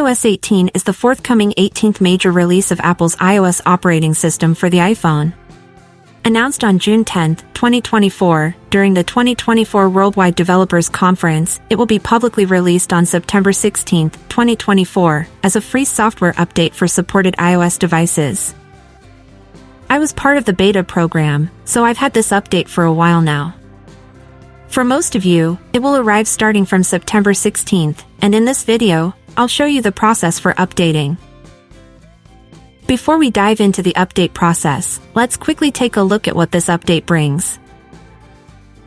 iOS 18 is the forthcoming 18th major release of Apple's iOS operating system for the iPhone. Announced on June 10, 2024, during the 2024 Worldwide Developers Conference, it will be publicly released on September 16, 2024, as a free software update for supported iOS devices. I was part of the beta program, so I've had this update for a while now. For most of you, it will arrive starting from September 16th, and in this video, I'll show you the process for updating. Before we dive into the update process, let's quickly take a look at what this update brings.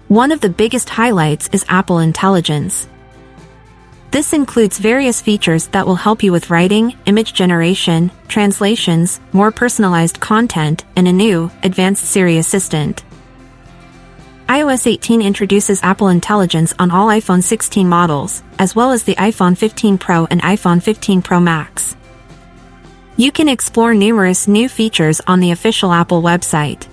One of the biggest highlights is Apple Intelligence. This includes various features that will help you with writing, image generation, translations, more personalized content, and a new, advanced Siri assistant. iOS 18 introduces Apple Intelligence on all iPhone 16 models, as well as the iPhone 15 Pro and iPhone 15 Pro Max. You can explore numerous new features on the official Apple website.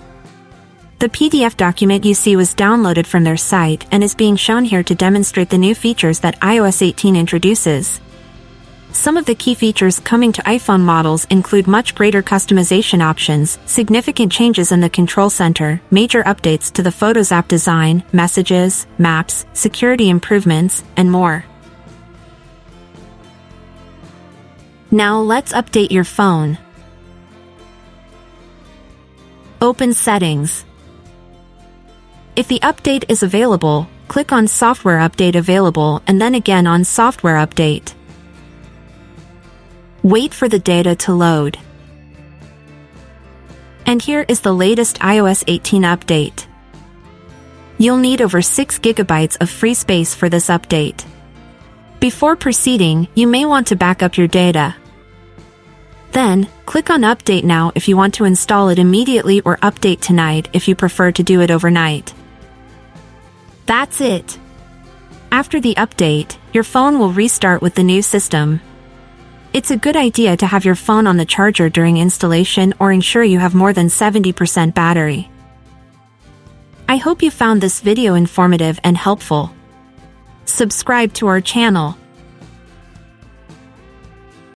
The PDF document you see was downloaded from their site and is being shown here to demonstrate the new features that iOS 18 introduces. Some of the key features coming to iPhone models include much greater customization options, significant changes in the control center, major updates to the Photos app design, messages, maps, security improvements, and more. Now let's update your phone. Open Settings. If the update is available, click on Software Update Available and then again on Software Update. Wait for the data to load. And here is the latest iOS 18 update. You'll need over 6 GB of free space for this update. Before proceeding, you may want to back up your data. Then, click on Update Now if you want to install it immediately or Update Tonight if you prefer to do it overnight. That's it. After the update, your phone will restart with the new system. It's a good idea to have your phone on the charger during installation or ensure you have more than 70% battery. I hope you found this video informative and helpful. Subscribe to our channel.